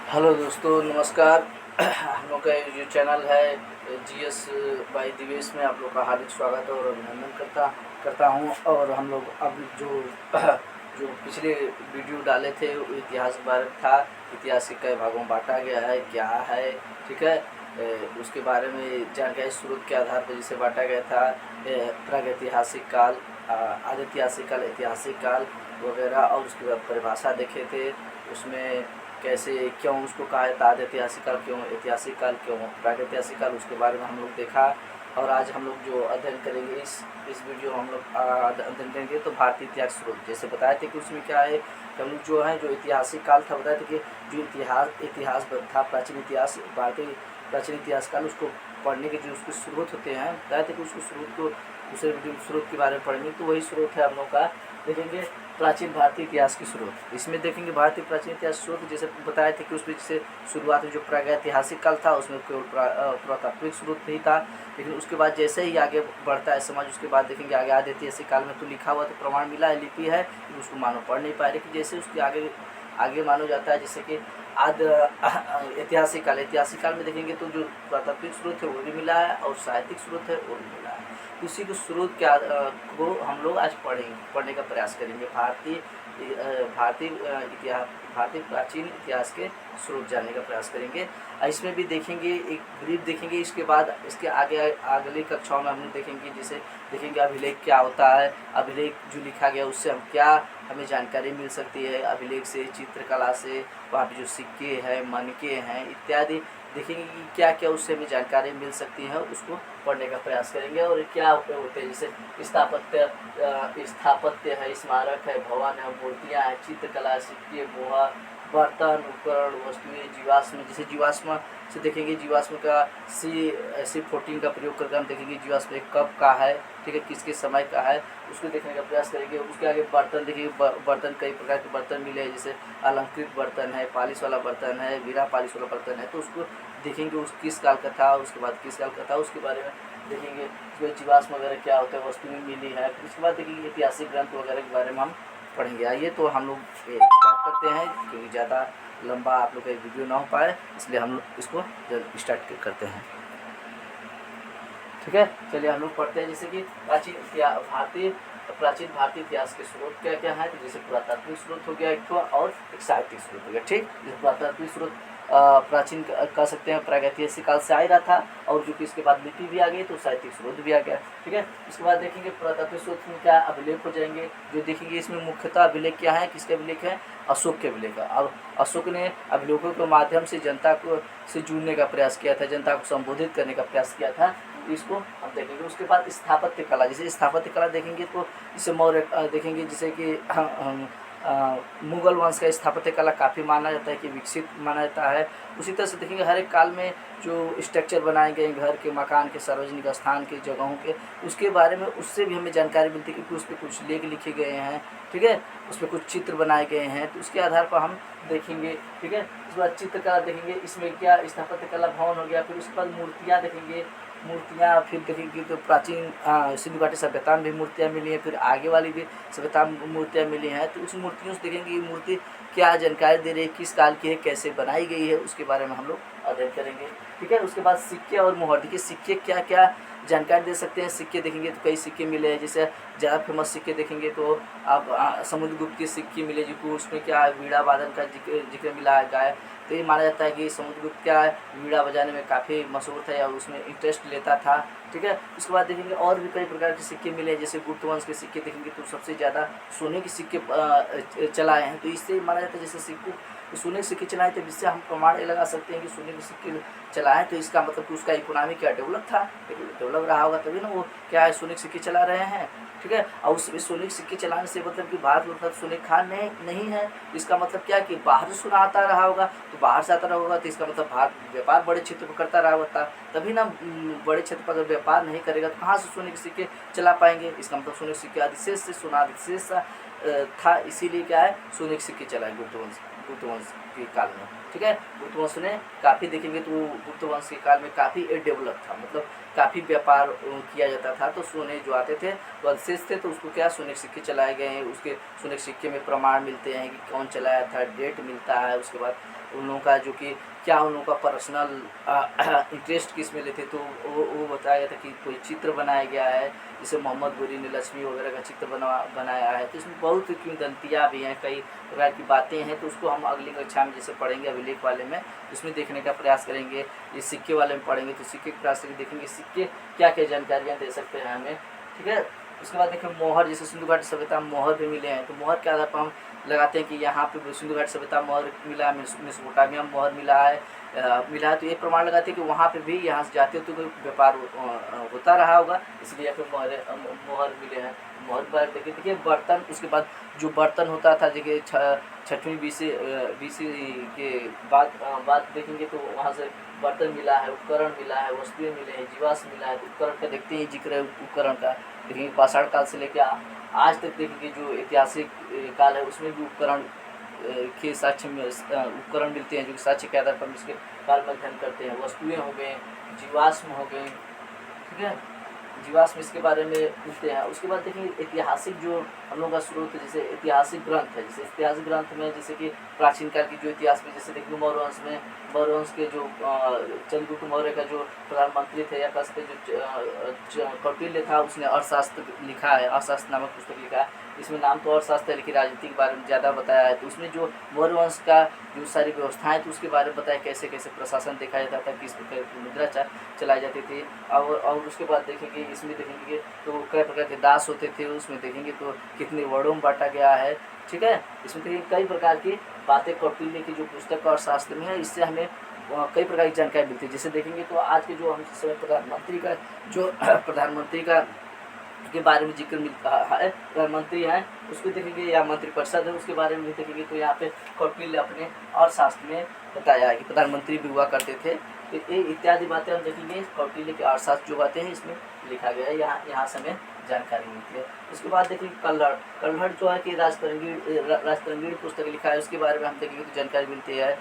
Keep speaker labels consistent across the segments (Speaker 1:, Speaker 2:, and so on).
Speaker 1: Hello दोस्तों, नमस्कार। हम लोग का ये जो चैनल है जीएस बाई दिवेश में आप लोग का हार्दिक स्वागत और अभिनंदन करता हूँ। और हम लोग अब जो जो पिछले वीडियो डाले थे वो इतिहास के बारे में था। इतिहास के कई भागों में बांटा गया है, क्या है, ठीक है। उसके बारे में जानकारी स्रोत के आधार पर जिसे बांटा गया था, प्रागैतिहासिक काल, आदि ऐतिहासिक काल, ऐतिहासिक काल वगैरह। और उसके बाद परिभाषा देखे थे उसमें, कैसे क्यों उसको कहा जाता है ऐतिहासिक काल, क्यों ऐतिहासिक काल, क्यों प्रागैतिहासिक काल, उसके बारे में हम लोग देखा। और आज हम लोग जो अध्ययन करेंगे इस वीडियो में हम लोग अध्ययन करेंगे तो भारतीय इतिहास स्रोत। जैसे बताए थे कि उसमें क्या है कि हम लोग जो है जो ऐतिहासिक काल था, बताए थे कि जो इतिहास था, प्राचीन इतिहास, भारतीय प्राचीन इतिहास काल, उसको पढ़ने के जो उसके स्रोत होते हैं, बताए थे कि उसको स्रोत को दूसरे स्रोत के बारे में पढ़ेंगे। तो वही स्रोत है हम लोग का, देखेंगे प्राचीन भारतीय इतिहास के स्रोत। इसमें देखेंगे भारतीय प्राचीन इतिहास स्रोत, जैसे बताए थे कि उसमें जैसे शुरुआत में जो प्रागैतिहासिक काल था उसमें केवल पुरातात्विक स्रोत नहीं था। लेकिन उसके बाद जैसे ही आगे बढ़ता है समाज, उसके बाद देखेंगे आगे आदि ऐतिहासिक काल में तो लिखा हुआ तो प्रमाण मिला है, लिपि है, उसको मानो पढ़ नहीं पाए। लेकिन जैसे उसके आगे आगे मानो जाता है, जैसे कि ऐतिहासिक काल में देखेंगे तो जो पुरातात्विक स्रोत है वो भी मिला है और साहित्यिक स्रोत है वो भी मिला है। उसी को स्रोत को हम लोग आज पढ़ने का प्रयास करेंगे। भारतीय प्राचीन इतिहास के स्रोत जानने का प्रयास करेंगे। इसमें भी देखेंगे, एक ब्रीफ देखेंगे। इसके बाद इसके आगे अगली कक्षाओं में हम देखेंगे, जैसे देखेंगे अभिलेख क्या होता है, अभिलेख जो लिखा गया उससे हम क्या हमें जानकारी मिल सकती है, अभिलेख से, चित्रकला से, वहाँ पे जो सिक्के हैं, मनके हैं इत्यादि देखेंगे कि क्या क्या उससे हमें जानकारी मिल सकती है, उसको पढ़ने का प्रयास करेंगे। और क्या होते हैं, जैसे स्थापत्य है, स्मारक है, भवन है, मूर्तियाँ हैं, चित्रकला, सिक्के, मोहर, बर्तन, उपकरण, वस्तुएं, जीवाश्म। जैसे जीवाश्म से देखेंगे, जीवाश्म का C14 का प्रयोग करके हम देखेंगे जीवाश्म एक कब का है, ठीक है, किसके समय का है, उसको देखने का प्रयास करेंगे। उसके आगे बर्तन देखेंगे, बर्तन कई प्रकार के बर्तन मिले हैं, जैसे अलंकृत बर्तन है, पालिश वाला बर्तन है, बिना पालिश वाला बर्तन है, तो उसको देखेंगे उस किस काल का था, उसके बाद किस काल का था, उसके बारे में देखेंगे। उसमें जीवाश्म वगैरह क्या होता है, वस्तुएं मिली है। फिर उसके बाद देखेंगे ऐतिहासिक ग्रंथ वगैरह के बारे में हम पढ़ेंगे। आइए तो हम लोग स्टार्ट करते हैं, क्योंकि ज़्यादा लंबा आप लोग का वीडियो ना हो पाए, इसलिए हम लोग इसको जल्द स्टार्ट करते हैं, ठीक है। चलिए हम लोग पढ़ते हैं। जैसे कि प्राचीन भारतीय इतिहास के स्रोत क्या क्या है, तो जैसे पुरातात्विक स्रोत हो गया एक तो, और एक साहित्यिक स्रोत हो गया, ठीक। जैसे पुरातात्विक स्रोत प्राचीन कह सकते हैं, प्रागैतिहासिक काल से आ ही रहा था, और जो कि इसके बाद लिपि भी आ गई तो साहित्यिक स्रोत भी आ गया, ठीक है। इसके बाद देखेंगे पुरातात्विक स्रोत में क्या अभिलेख हो जाएंगे, जो देखेंगे इसमें मुख्यतः अभिलेख क्या है, किसके अभिलेख है, अशोक के अभिलेख। अब अशोक ने अभिलेखों के माध्यम से जनता को से जुड़ने का प्रयास किया था, जनता को संबोधित करने का प्रयास किया था, इसको हम देखेंगे। उसके बाद स्थापत्य कला, जैसे स्थापत्य कला देखेंगे तो जैसे मौर्य देखेंगे, जैसे कि मुगल वंश का स्थापत्य कला काफ़ी माना जाता है कि विकसित माना जाता है। उसी तरह से देखेंगे हर एक काल में जो स्ट्रक्चर बनाए गए घर के, मकान के, सार्वजनिक स्थान के, जगहों के, उसके बारे में उससे भी हमें जानकारी मिलती है, क्योंकि उस पर कुछ लेख लिखे गए हैं, ठीक है, उस पर कुछ चित्र बनाए गए हैं, तो उसके आधार पर हम देखेंगे, ठीक है। उसके बाद चित्रकला देखेंगे, इसमें क्या स्थापत्य कला भवन हो गया। फिर उसके बाद मूर्तियाँ देखेंगे, मूर्तियाँ फिर देखेंगे तो प्राचीन सिंधु घाटी सभ्यता में भी मूर्तियाँ मिली हैं, फिर आगे वाली भी सभ्यता में मूर्तियाँ मिली हैं, तो उस मूर्तियों से देखेंगे ये मूर्ति क्या जानकारी दे रही है, किस काल की है, कैसे बनाई गई है, उसके बारे में हम लोग अध्ययन करेंगे, ठीक है। उसके बाद सिक्के और मोहर, देखिए सिक्के क्या क्या जानकारी दे सकते हैं। सिक्के देखेंगे तो कई सिक्के मिले हैं, जैसे ज़्यादा फेमस सिक्के देखेंगे तो आप समुद्रगुप्त के सिक्के मिले, जो उसमें क्या वीणा वादन का जिक्र मिला है गाय। तो ये माना जाता है कि समुद्रगुप्त क्या है, वीणा बजाने में काफ़ी मशहूर था या उसमें इंटरेस्ट लेता था, ठीक है। उसके बाद देखेंगे और भी कई प्रकार के सिक्के मिले, जैसे गुप्त वंश के सिक्के देखेंगे तो सबसे ज़्यादा सोने के सिक्के चलाए हैं। तो इससे माना जाता है जैसे सोने के सिक्के चलाए, तो जिससे हम प्रमाण लगा सकते हैं कि सोने के सिक्के चलाए, तो इसका मतलब कि उसका इकोनॉमी क्या डेवलप था, डेवलप रहा होगा, तभी ना वो क्या है सोने के सिक्के चला रहे हैं, ठीक है। और उसमें सोने के सिक्के चलाने से मतलब कि भारत मतलब सोने खान नहीं है, इसका मतलब क्या कि बाहर से सोना आता रहा होगा, तो बाहर से आता रहा होगा, तो इसका मतलब भारत व्यापार बड़े क्षेत्र पर करता रहा होता, तभी ना बड़े क्षेत्र पर अगर व्यापार नहीं करेगा तो कहाँ से सोने के सिक्के चला पाएंगे। इसका मतलब सोने के सिक्के अधिशेष से सोना अधिशेष था, इसीलिए क्या है सोने के सिक्के चलाए गुप्त वंश के काल में, ठीक है। गुप्त वंश ने काफ़ी देखेंगे तो गुप्त वंश के काल में काफ़ी डेवलप था, मतलब काफ़ी व्यापार किया जाता था। तो सोने जो आते थे तो अवशेष थे, तो उसको क्या सोने के सिक्के चलाए गए हैं, उसके सोने के सिक्के में प्रमाण मिलते हैं कि कौन चलाया था, डेट मिलता है। उसके बाद उन लोगों का जो कि क्या उन लोगों का पर्सनल इंटरेस्ट किस में लेते, तो वो बताया गया था कि कोई चित्र बनाया गया है, जैसे मोहम्मद गोरी ने लक्ष्मी वगैरह का चित्र बनाया है। तो इसमें बहुत किंवदंतियाँ भी हैं, कई प्रकार की बातें हैं। तो उसको हम अगली कक्षा में जैसे पढ़ेंगे अभिलेख वाले में, उसमें देखने का प्रयास करेंगे। ये सिक्के वाले में पढ़ेंगे तो सिक्के के प्रयास करके देखेंगे सिक्के क्या क्या जानकारियाँ दे सकते हैं हमें, ठीक है। उसके बाद देखिए मोहर, जैसे सिंधु घाटी सभ्यता में मोहर भी मिले हैं। तो मोहर के आधार पर हम लगाते हैं कि यहाँ पे सिंधु घाटी सभ्यता मोहर मिला, मेसोपोटामिया में मोहर मिला है। तो ये प्रमाण लगाते हैं कि वहाँ पे भी यहाँ से जाते हो तो कोई व्यापार होता रहा होगा, इसलिए फिर मोहर मिले हैं। मोहर के बारे में देखिए बर्तन, उसके बाद जो बर्तन होता था, देखिए छठवीं बीसी के बाद देखेंगे तो वहाँ से बर्तन मिला है, उपकरण मिला है, वस्तुएं मिले हैं, जीवाश्म मिला है। तो उपकरण का देखते हैं जिक्र है उपकरण का, देखिए पाषाण काल से लेकर आज तक देखेंगे जो ऐतिहासिक काल है उसमें भी उपकरण के साक्ष्य में उपकरण मिलते हैं, जो कि साक्ष्य के आधार पर इसके बारे में अध्ययन करते हैं। वस्तुएं हो गए, जीवाश्म हो गए, ठीक है, जीवाश्म इसके बारे में मिलते हैं। उसके बाद देखिए ऐतिहासिक जो हम लोग का स्रोत है, जैसे ऐतिहासिक ग्रंथ है, जैसे ऐतिहासिक ग्रंथ में जैसे कि प्राचीन काल की जो इतिहास में, जैसे देखिए मौर्य वंश में, मौर्य वंश के जो चंद्रगुप्त मौर्य का जो प्रधानमंत्री थे या कह सकते जो कौटिल्य था, उसने अर्थशास्त्र लिखा है, अर्थशास्त्र नामक पुस्तक लिखा है। इसमें नाम तो अर्थशास्त्र है लेकिन राजनीति के बारे में ज़्यादा बताया है। तो उसमें जो मौर्य वंश का जो सारी व्यवस्थाएं थी उसके बारे में बताया, कैसे कैसे प्रशासन देखा जाता था, किस प्रकार की मुद्रा चलाई जाती थी। और उसके बाद देखेंगे इसमें देखेंगे तो कई प्रकार के दास होते थे, उसमें देखेंगे तो कितने वर्णों में बांटा गया है, ठीक है। इसमें देखिए कई प्रकार की बातें कौटिल्य की जो पुस्तक और शास्त्र में है, इससे हमें कई प्रकार की जानकारी मिलती है। जैसे देखेंगे तो आज के जो हम समय प्रधानमंत्री का के बारे में जिक्र मिलता है, प्रधानमंत्री हैं उसको देखेंगे, या मंत्रिपरिषद है उसके बारे में भी देखेंगे। तो यहाँ पे कौटिल्य अपने और शास्त्र में बताया है कि प्रधानमंत्री भी हुआ करते थे। तो ये इत्यादि बातें हम देखेंगे कौटिल्य के अर्थशास्त्र जो बातें हैं इसमें लिखा गया है, यहाँ से हमें जानकारी मिलती है। उसके बाद देखिए कल्हड़ जो है कि राजतरंगीण पुस्तक लिखा है, उसके बारे में हम देखेंगे तो जानकारी मिलती है।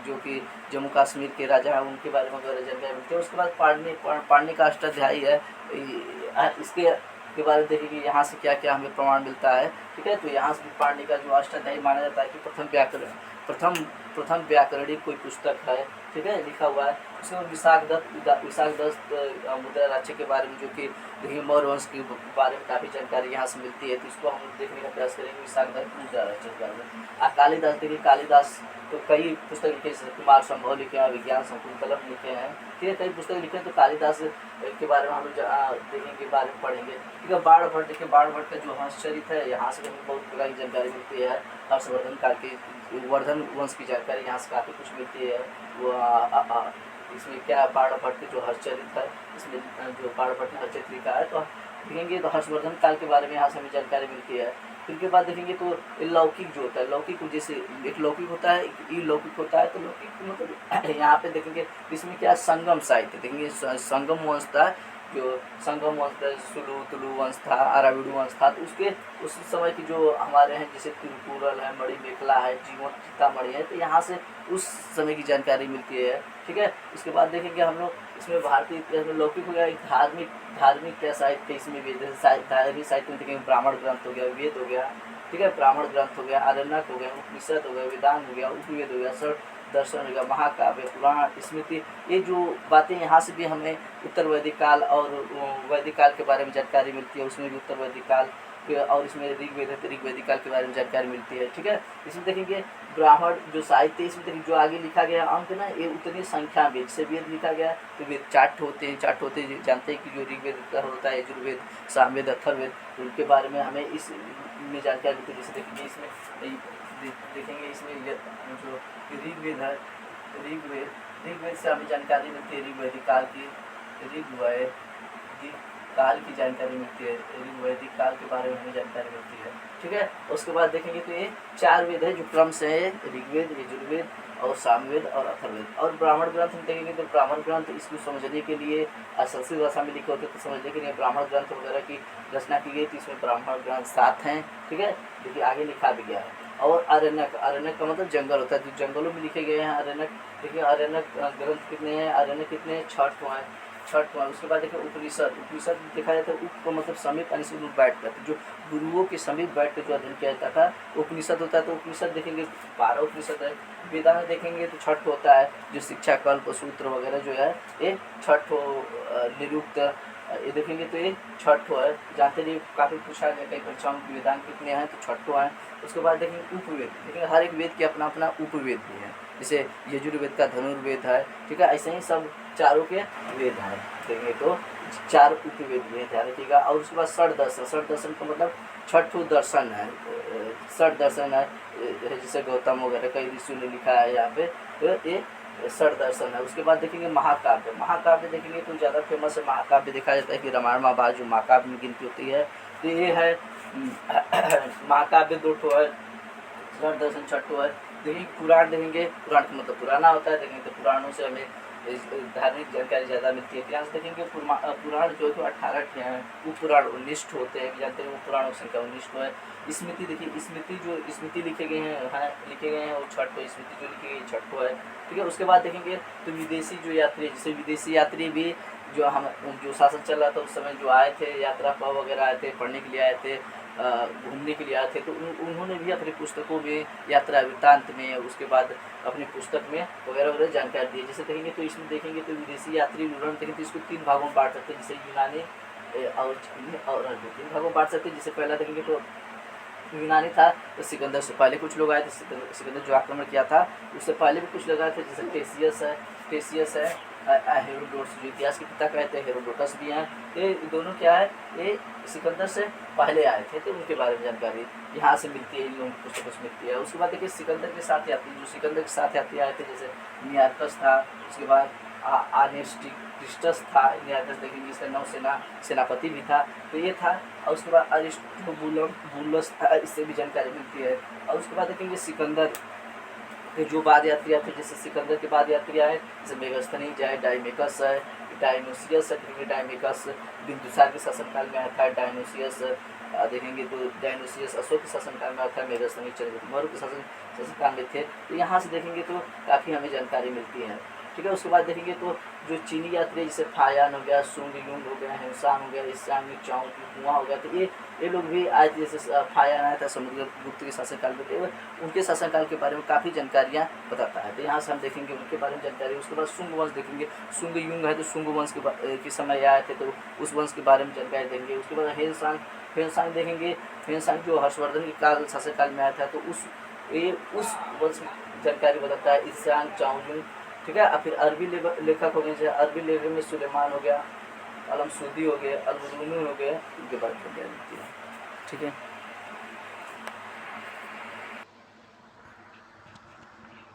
Speaker 1: जो कि जम्मू कश्मीर के राजा हैं उनके बारे में वगैरह जानकारी मिलती है। उसके बाद पाणिनि का अष्टाध्यायी है, इसके बारे में देखेंगे यहाँ से क्या क्या हमें प्रमाण मिलता है, ठीक है। तो यहाँ से पाणिनि का जो अष्टाध्यायी माना जाता है कि प्रथम व्याकरणिक कोई पुस्तक है, ठीक है, लिखा हुआ है। उसमें विशाख दत्त मुद्रा राज्य के बारे में, जो कि देखिए मौर्य वंश के बारे में काफ़ी जानकारी यहाँ से मिलती है। तो इसको हम देखने का प्रयास करेंगे विशाख दत्त मुद्रा राज्य के बारे में। कालिदास, देखिए कालिदास तो कई पुस्तक लिखे, जैसे कुमार संभव लिखे हैं, विज्ञान संकुलतलम लिखे हैं, ठीक है, कई पुस्तक लिखे हैं। तो कालिदास के बारे में हम देखेंगे, बारे में पढ़ेंगे, ठीक है। बाणभट्ट, देखिए बाणभट्ट का जो हंसचरित है, यहाँ से हमें बहुत प्रकार की जानकारी मिलती है। हर्षवर्धन काल के वर्धन वंश की जानकारी यहाँ से काफ़ी कुछ मिलती है। वो इसमें क्या बाणभट्ट जो हर्षचरित है, इसमें जो बाणभट्ट ने हर्षचरित लिखा है, तो देखेंगे तो हर्षवर्धन काल के बारे में यहाँ से हमें जानकारी मिलती है। फिर के बाद देखेंगे तो लौकिक जो होता है, लौकिक जैसे एक लौकिक होता है, एक लौकिक होता है। तो लौकिक मतलब यहाँ पे देखेंगे इसमें क्या संगम साहित्य, देखेंगे संगम वंश था, जो संगम वंश था, तुलु वंश था, अराविडु वंश था। तो उसके उस समय की जो हमारे हैं, जैसे तिरुकुरल है, मणिमेखला है, जीवन सीतामढ़ी है, तो यहाँ से उस समय की जानकारी मिलती है, ठीक है। उसके बाद देखेंगे हम लोग इसमें भारतीय इतिहास में लौकिक हो गया, एक धार्मिक क्या साहित्य इसमें भी, जैसे धार्मिक साहित्य में देखेंगे ब्राह्मण ग्रंथ हो गया, वेद हो गया, ठीक है, ब्राह्मण ग्रंथ हो गया, आरण्यक हो गया, उपनिषद हो गया, वेदांत हो गया, उपवेद हो गया, सर दर्शन हो गया, महाकाव्य, पुराण, स्मृति, ये जो बातें यहाँ से भी हमें उत्तर वैदिक काल और वैदिक काल के बारे में जानकारी मिलती है। उसमें भी उत्तर वैदिक काल और इसमें ऋग्वेद है तो ऋग्वेदिक काल के बारे में जानकारी मिलती है, ठीक है। इसमें देखेंगे ब्राह्मण जो साहित्य, इसमें देखिए जो आगे लिखा गया अंक ना, ये उतनी संख्या में जैसे वेद लिखा गया तो वेद चार्ट होते हैं, जानते हैं कि जो ऋग्वेद होता है, यजुर्वेद, सामवेद, अथर्ववेद, उनके बारे में हमें इसमें जानकारी मिलती है। जैसे देखेंगे इसमें देखेंगे इसमें जो ऋग्वेद है, ऋग्वेद से हमें जानकारी मिलती है, ऋग्वैदिक काल की जानकारी मिलती है, ऋग्वैदिक काल के बारे में हमें जानकारी मिलती है, ठीक है। उसके बाद देखेंगे तो ये 4 वेद है जो क्रम से है, ऋग्वेद, यजुर्वेद और सामवेद और अथर्ववेद। और ब्राह्मण ग्रंथ हम देखेंगे तो ब्राह्मण ग्रंथ इसको समझने के लिए संस्कृत भाषा में लिखे होते तो समझने के लिए ब्राह्मण ग्रंथ वगैरह की रचना की गई थी। इसमें ब्राह्मण ग्रंथ 7 हैं, ठीक है, देखिए आगे लिखा भी गया है। और अरण्यक का मतलब जंगल होता है, जो जंगलों में लिखे गए हैं अरण्यक। देखिए अरण्यक ग्रंथ कितने हैं, अरण्यक कितने हैं, 6 हैं, छठ कुमार। उसके बाद देखिए उपनिषद, उपनिषद देखा जाता है उप को मतलब समीप यानी से बैठ कर, जो गुरुओं के समीप बैठ कर जो अध्ययन किया जाता था उपनिषद होता है। तो उपनिषद देखेंगे 12 उपनिषद है। वेदांत देखेंगे तो छठ होता है, जो शिक्षा कल्प सूत्र वगैरह जो है ये छठ हो, निरुक्त ये देखेंगे तो ये छठ है। जानते रहिए काफ़ी पूछा गया कई परीक्षाओं में वेदांत कितने हैं, तो छठ है। उसके बाद देखेंगे उपवेद, देखेंगे हर एक वेद के अपना अपना उपवेद भी है, जैसे यजुर्वेद का धनुर्वेद है, ठीक है, ऐसे ही सब चारों के वेद हैं। देखेंगे तो 4 उपवेद भी हैं, ध्यान रखिएगा। और उसके बाद षड दर्शन, षड दर्शन का मतलब छठ दर्शन है, षड दर्शन है, जैसे गौतम वगैरह कई ऋषियों ने लिखा है यहाँ पे, तो ये षड दर्शन है। उसके बाद देखेंगे महाकाव्य, महाकाव्य देखेंगे तो ज़्यादा फेमस है महाकाव्य, देखा जाता है कि रामायण महाभारत जो महाकाव्य में गिनती होती है, तो ये है महाकाव्य 2 ठो है, षड दर्शन 6 ठो है। देखिए पुराण देखेंगे, पुराण का मतलब पुराना होता है, देखेंगे तो पुराणों से हमें धार्मिक जानकारी ज़्यादा मिलती है। इतिहास देखेंगे पुराण जो है तो 18 ठे हैं, वो पुराण 19 होते हैं, जानते हैं वो पुराणों की संख्या 19 है। स्मृति देखिए, स्मृति जो स्मृति लिखे गए हैं वो 6 ठो, स्मृति जो लिखी गई 6 ठो है, ठीक है। उसके बाद देखेंगे तो विदेशी जो यात्री, जैसे विदेशी यात्री भी जो शासन चल रहा था उस समय जो आए थे, यात्रा पर वगैरह आए थे, पढ़ने के लिए आए थे, घूमने के लिए आए थे, तो उन्होंने भी अपनी पुस्तकों में यात्रा वृत्तांत में, उसके बाद अपनी पुस्तक में वगैरह वगैरह जानकारी दी है। जैसे देखेंगे तो इसमें देखेंगे तो विदेशी यात्री विवरण देखेंगे तो इसको 3 भागों में बांट सकते हैं, जैसे यूनानी और 3 भागों में बांट सकते हैं। जैसे पहला देखेंगे तो यूनानी था, तो सिकंदर से पहले कुछ लोग आए थे, सिकंदर जो आक्रमण किया था उससे पहले भी कुछ लोग आए थे, जैसे टेसियस है, हेरोडोटस जो इतिहास के पिता कहते हैं, हेरोडोटस भी हैं। ये दोनों क्या है, ये सिकंदर से पहले आए थे, तो उनके बारे में जानकारी यहाँ से मिलती है, इन लोगों की पुस्तकों से मिलती है। उसके बाद देखिए सिकंदर के साथ यात्री, जो सिकंदर के साथ यात्री आए थे, जैसे नियार्कस था, उसके बाद आनेस्टिक्रिस्टस था, नियार्कस देखेंगे इसका नौसेना सेनापति भी था, तो ये था। और उसके बाद अरिस्टोबुलस था, इससे भी जानकारी मिलती है। और उसके बाद देखेंगे सिकंदर के जो बाद यात्री आए थे, जैसे सिकंदर के बाद यात्री आए, जैसे मेगास्थनीज है, डायमेकस है, डायनोसियस है, डायमेकस बिंदुसार के शासनकाल में आया था, डायनोसियस देखेंगे तो डायनोसियस अशोक के शासनकाल में आया था, मेगास्थनीज चंद्रगुप्त मौर्य के शासनकाल में थे। तो यहाँ से देखेंगे तो काफ़ी हमें जानकारी मिलती है, ठीक है। उसके बाद देखेंगे तो जो चीनी यात्री जैसे फायान हो गया, सुंग युंग हो गया, हिमसांग हो गया, ईशांग कुआं हो गया, तो ये लोग भी आए थे। जैसे फायान आया था समुद्रगुप्त के शासनकाल में, तो उनके शासनकाल के बारे में काफ़ी जानकारियाँ बताता है, तो यहाँ से हम देखेंगे उनके बारे में जानकारी। उसके बाद शुंग वंश देखेंगे, शुंग युंग है तो शुंग वंश के समय आए थे, तो उस वंश के बारे में जानकारी देंगे। उसके बाद हेनसांग देखेंगे, हेनसांग जो हर्षवर्धन के काल शासनकाल में आया था, तो उस वंश जानकारी बताता है, ईशांग चाउजुंग, ठीक है। और फिर अरबी लेखक हो गए, जैसे अरबी लेखक में सुलेमान हो गया, अलमसूदी हो गया, अलबरूनी हो गया, इनके बारे में जानकारी मिलती है, ठीक है।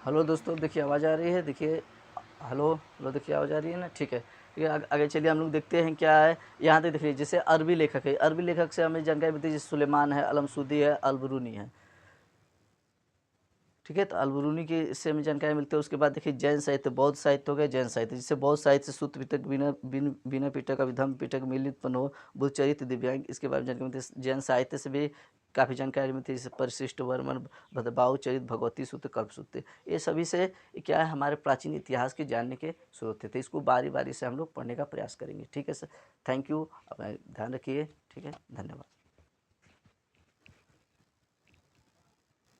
Speaker 1: हेलो दोस्तों, देखिए आवाज़ आ रही है, देखिए हेलो देखिए आवाज़ आ रही है ना, ठीक है। आगे चलिए हम लोग देखते हैं क्या है यहाँ तक। देखिए जैसे अरबी लेखक है, अरबी लेखक से हमें जानकारी मिलती है, जैसे सुलेमान है, अलमसूदी है, अलबरूनी है, ठीक है। तो अलबरूनी की इससे हमें जानकारी मिलती है। उसके बाद देखिए जैन साहित्य, बौद्ध साहित्य हो गया, जैन साहित्य, जिससे बौद्ध साहित्य से सूत्र पिटक, बिना पिटक, अभिधम पिटक, मिलित पनो, बुद्धचरित्र, दिव्यांग, इसके बारे में जानकारी मिलती है। जैन साहित्य से भी काफ़ी जानकारी मिलती है, जैसे परिशिष्ट वर्मन, भद्रबाहु चरित, भगवती सूत्र, कल्प सूत्र, ये सभी से क्या है हमारे प्राचीन इतिहास के जानने के स्रोत थे। इसको बारी बारी से हम लोग पढ़ने का प्रयास करेंगे, ठीक है सर। थैंक यू, अपना ध्यान रखिए, ठीक है, धन्यवाद।